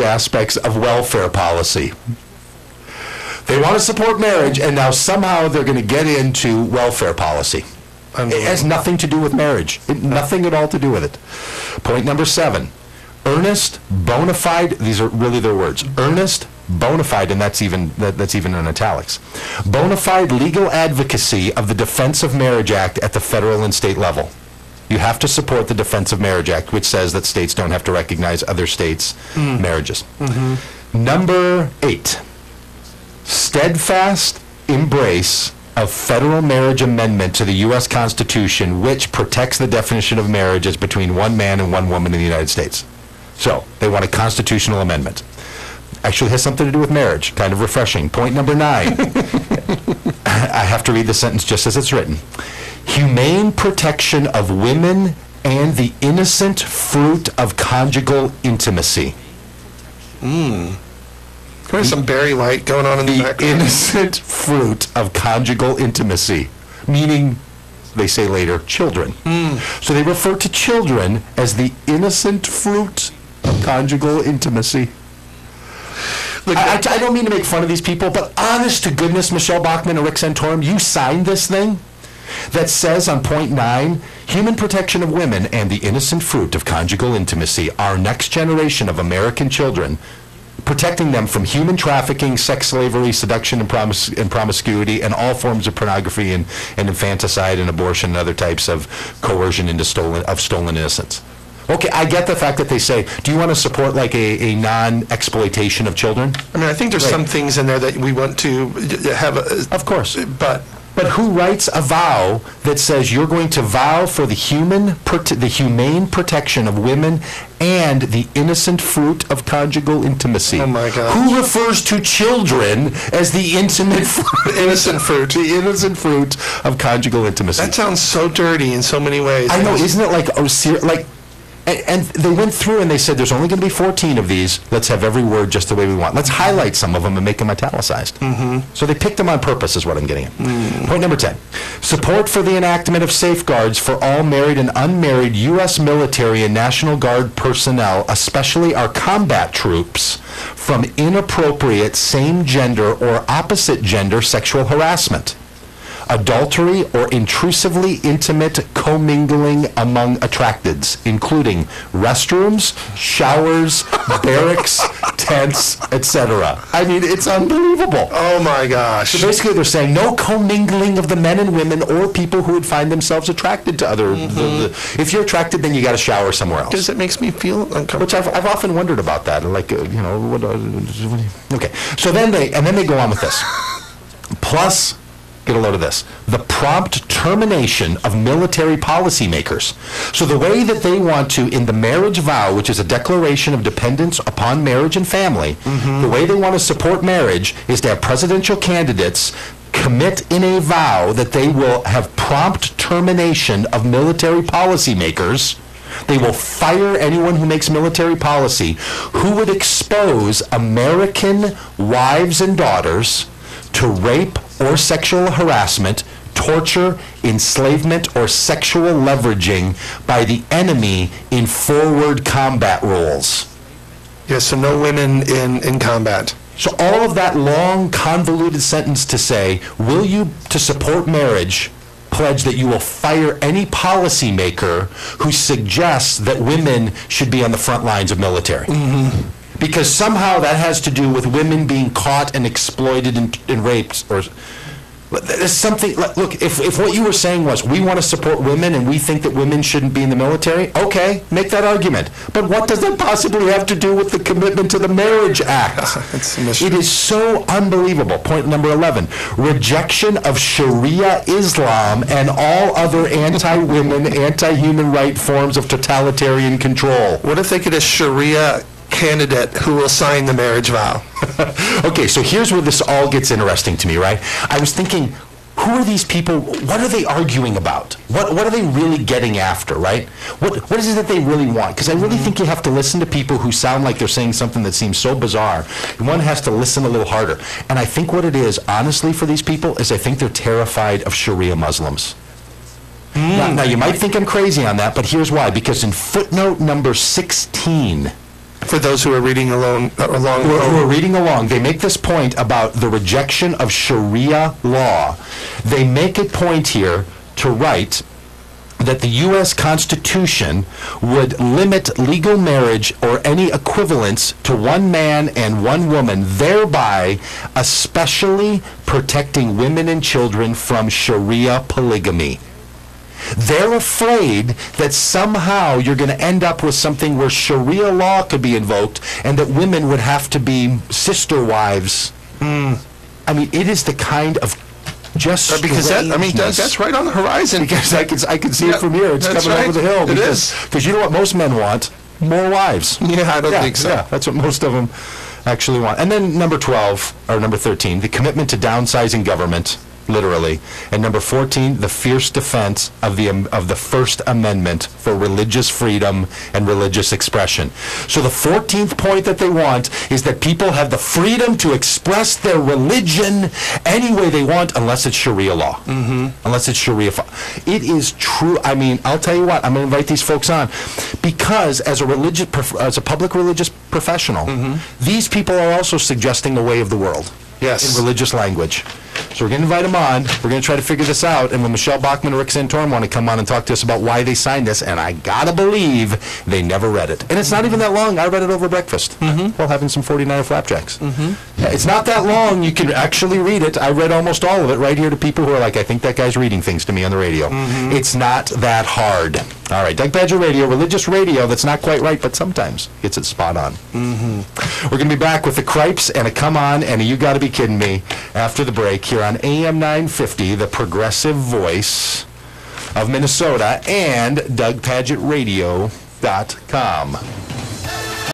aspects of welfare policy. They want to support marriage, and now somehow they're going to get into welfare policy. It has nothing to do with marriage. Nothing at all to do with it. Point number 7. Earnest, bona fide, these are really their words, earnest, bona fide, and that's even in italics, bona fide legal advocacy of the Defense of Marriage Act at the federal and state level. You have to support the Defense of Marriage Act, which says that states don't have to recognize other states' marriages. Number 8, steadfast embrace of federal marriage amendment to the U.S. Constitution, which protects the definition of marriage as between one man and one woman in the United States. So, they want a constitutional amendment. Actually has something to do with marriage. Kind of refreshing. Point number 9. I have to read the sentence just as it's written. Humane protection of women and the innocent fruit of conjugal intimacy. There's some Barry White going on in the background. The innocent fruit of conjugal intimacy, meaning, they say later, children. So they refer to children as the innocent fruit of conjugal intimacy. Look, I don't mean to make fun of these people, but honest to goodness, Michelle Bachmann and Rick Santorum, you signed this thing that says on point 9, human protection of women and the innocent fruit of conjugal intimacy, our next generation of American children, protecting them from human trafficking, sex slavery, seduction, and promiscuity, and all forms of pornography and infanticide and abortion and other types of coercion into stolen innocence. Okay, I get the fact that they say, do you want to support like a non-exploitation of children? I mean, I think there's some things in there that we want to have. Of course. But who writes a vow that says you're going to vow for the humane protection of women and the innocent fruit of conjugal intimacy? Oh my God! Who refers to children as the innocent fruit? The innocent fruit of conjugal intimacy. That sounds so dirty in so many ways. I know, isn't it like and they went through and they said there's only going to be 14 of these. Let's have every word just the way we want. Let's highlight some of them and make them italicized. So they picked them on purpose is what I'm getting at. Point number 10. Support for the enactment of safeguards for all married and unmarried U.S. military and National Guard personnel, especially our combat troops, from inappropriate same-gender or opposite-gender sexual harassment, adultery, or intrusively intimate commingling among attracteds, including restrooms, showers, barracks, tents, etc. I mean, it's unbelievable. Oh my gosh. So basically they're saying no commingling of the men and women or people who would find themselves attracted to other... if you're attracted, then you got to shower somewhere else. Because it makes me feel uncomfortable. Which I've often wondered about that. Like, okay. So then they go on with this. Plus... Get a load of this. The prompt termination of military policymakers. So the way that they want to, in the marriage vow, which is a declaration of dependence upon marriage and family, the way they want to support marriage is to have presidential candidates commit in a vow that they will have prompt termination of military policymakers. They will fire anyone who makes military policy who would expose American wives and daughters to rape or sexual harassment, torture, enslavement, or sexual leveraging by the enemy in forward combat roles. Yes, so no women in combat. So all of that long, convoluted sentence to say, will you, to support marriage, pledge that you will fire any policymaker who suggests that women should be on the front lines of military? Because somehow that has to do with women being caught and exploited and raped. Or there's something, look, if what you were saying was we want to support women and we think that women shouldn't be in the military, okay, make that argument. But what does that possibly have to do with the commitment to the Marriage Act? It is so unbelievable. Point number 11, rejection of Sharia Islam and all other anti-women, anti-human right forms of totalitarian control. What if they get a Sharia candidate who will sign the marriage vow? Okay, so here's where this all gets interesting to me, right? I was thinking, who are these people? What are they arguing about? What are they really getting after, right? What is it that they really want? Because I really think you have to listen to people who sound like they're saying something that seems so bizarre. One has to listen a little harder. And I think what it is, honestly, for these people, is I think they're terrified of Sharia Muslims. Now, you might think I'm crazy on that, but here's why. Because in footnote number 16 For those who are reading along. who are reading along, they make this point about the rejection of Sharia law. They make a point here to write that the U.S. Constitution would limit legal marriage or any equivalence to one man and one woman, thereby especially protecting women and children from Sharia polygamy. They're afraid that somehow you're going to end up with something where Sharia law could be invoked and that women would have to be sister wives. I mean, it is the kind of just because that's right on the horizon. Because I can see it from here. It's coming over the hill. Because you know what most men want? More wives. Yeah, I don't think so. Yeah, that's what most of them actually want. And then number 13, the commitment to downsizing government, literally. And number 14, the fierce defense of the First Amendment for religious freedom and religious expression. So the 14th point that they want is that people have the freedom to express their religion any way they want, unless it's Sharia law. Unless it's Sharia. It is true. I mean, I'll tell you what. I'm going to invite these folks on because as a public religious professional, these people are also suggesting the way of the world. Yes. In religious language. So we're going to invite them on. We're going to try to figure this out. And when Michelle Bachman and Rick Santorum want to come on and talk to us about why they signed this, and I got to believe they never read it. And it's not even that long. I read it over breakfast while having some 49er flapjacks. Yeah, it's not that long. You can actually read it. I read almost all of it right here to people who are like, I think that guy's reading things to me on the radio. It's not that hard. All right, Doug Pagitt Radio, religious radio that's not quite right, but sometimes gets it spot on. We're going to be back with the Cripes and a Come On and a You Gotta Be Kidding Me after the break here on AM 950, the progressive voice of Minnesota, and DougPagittRadio.com.